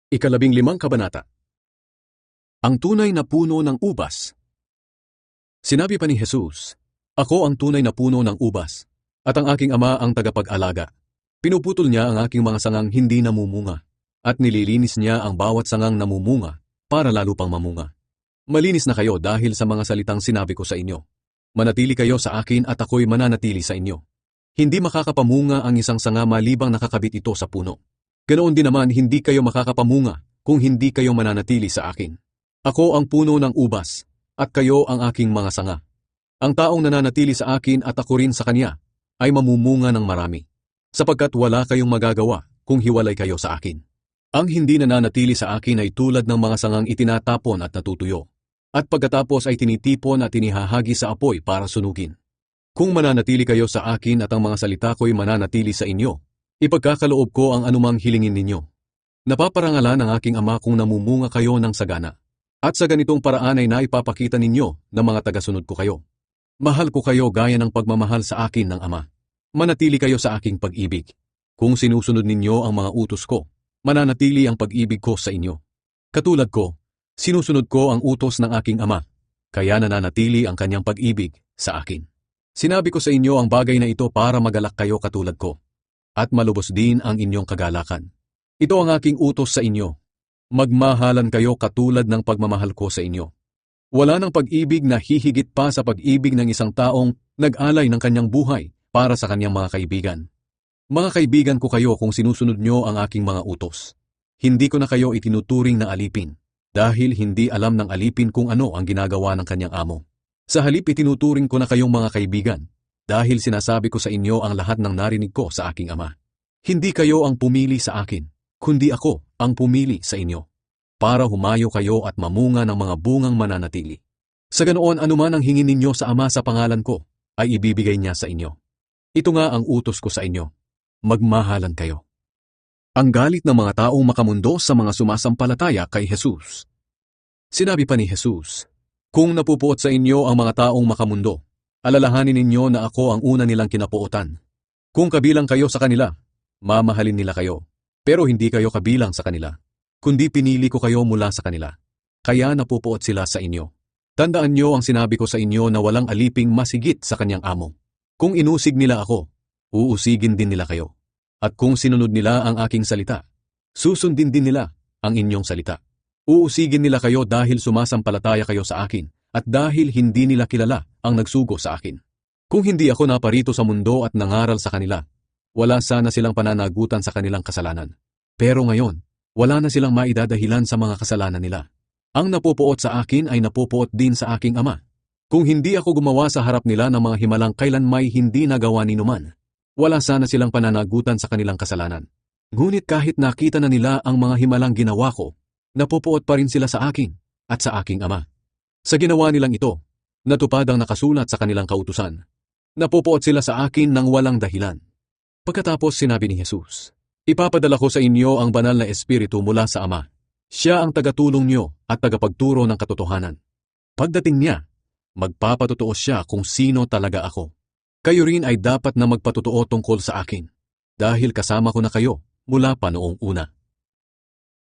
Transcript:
Ika-15 kabanata. Ang tunay na puno ng ubas. Sinabi pa ni Jesus, "Ako ang tunay na puno ng ubas, at ang aking Ama ang tagapag-alaga. Pinuputol niya ang aking mga sangang hindi namumunga, at nililinis niya ang bawat sangang namumunga para lalo pang mamunga. Malinis na kayo dahil sa mga salitang sinabi ko sa inyo. Manatili kayo sa akin at ako'y mananatili sa inyo. Hindi makakapamunga ang isang sanga malibang nakakabit ito sa puno. Ganoon din naman hindi kayo makakapamunga kung hindi kayo mananatili sa akin. Ako ang puno ng ubas, at kayo ang aking mga sanga. Ang taong nananatili sa akin at ako rin sa kanya, ay mamumunga ng marami, sapagkat wala kayong magagawa kung hiwalay kayo sa akin. Ang hindi nananatili sa akin ay tulad ng mga sangang itinatapon at natutuyo, at pagkatapos ay tinitipon at tinihahagi sa apoy para sunugin. Kung mananatili kayo sa akin at ang mga salita ko'y mananatili sa inyo, ipagkakaloob ko ang anumang hilingin ninyo. Napaparangalan ng aking Ama kung namumunga kayo ng sagana. At sa ganitong paraan ay naipapakita ninyo na mga tagasunod ko kayo. Mahal ko kayo gaya ng pagmamahal sa akin ng Ama. Manatili kayo sa aking pag-ibig. Kung sinusunod ninyo ang mga utos ko, mananatili ang pag-ibig ko sa inyo. Katulad ko, sinusunod ko ang utos ng aking Ama, kaya nananatili ang kanyang pag-ibig sa akin. Sinabi ko sa inyo ang bagay na ito para magalak kayo katulad ko, at malubos din ang inyong kagalakan. Ito ang aking utos sa inyo. Magmahalan kayo katulad ng pagmamahal ko sa inyo. Wala ng pag-ibig na hihigit pa sa pag-ibig ng isang taong nag-alay ng kanyang buhay para sa kanyang mga kaibigan. Mga kaibigan ko kayo kung sinusunod nyo ang aking mga utos. Hindi ko na kayo itinuturing na alipin, dahil hindi alam ng alipin kung ano ang ginagawa ng kanyang amo. Sa halip itinuturing ko na kayong mga kaibigan, dahil sinasabi ko sa inyo ang lahat ng narinig ko sa aking Ama. Hindi kayo ang pumili sa akin, kundi ako ang pumili sa inyo, para humayo kayo at mamunga ng mga bungang mananatili. Sa ganoon anuman ang hingin ninyo sa Ama sa pangalan ko, ay ibibigay niya sa inyo. Ito nga ang utos ko sa inyo, magmahalan kayo." Ang galit ng mga taong makamundo sa mga sumasampalataya kay Jesus. Sinabi pa ni Jesus, "Kung napupuot sa inyo ang mga taong makamundo, alalahanin ninyo na ako ang una nilang kinapuotan. Kung kabilang kayo sa kanila, mamahalin nila kayo. Pero hindi kayo kabilang sa kanila, kundi pinili ko kayo mula sa kanila. Kaya napupuot sila sa inyo. Tandaan nyo ang sinabi ko sa inyo na walang aliping masigit sa kanyang amo. Kung inusig nila ako, uusigin din nila kayo. At kung sinunod nila ang aking salita, susundin din nila ang inyong salita. Uusigin nila kayo dahil sumasampalataya kayo sa akin at dahil hindi nila kilala ang nagsugo sa akin. Kung hindi ako naparito sa mundo at nangaral sa kanila, wala sana silang pananagutan sa kanilang kasalanan. Pero ngayon, wala na silang maidadahilan sa mga kasalanan nila. Ang napupuot sa akin ay napupuot din sa aking Ama. Kung hindi ako gumawa sa harap nila ng mga himalang kailan may hindi nagawa ni numan, wala sana silang pananagutan sa kanilang kasalanan. Ngunit kahit nakita na nila ang mga himalang ginawa ko, napupuot pa rin sila sa akin at sa aking Ama. Sa ginawa nilang ito, natupad ang nakasulat sa kanilang kautusan. Napupuot sila sa akin ng walang dahilan. Pagkatapos sinabi ni Jesus, "Ipapadala ko sa inyo ang banal na Espiritu mula sa Ama. Siya ang tagatulong nyo at tagapagturo ng katotohanan. Pagdating niya, magpapatotoo siya kung sino talaga ako. Kayo rin ay dapat na magpatotoo tungkol sa akin, dahil kasama ko na kayo mula pa noong una."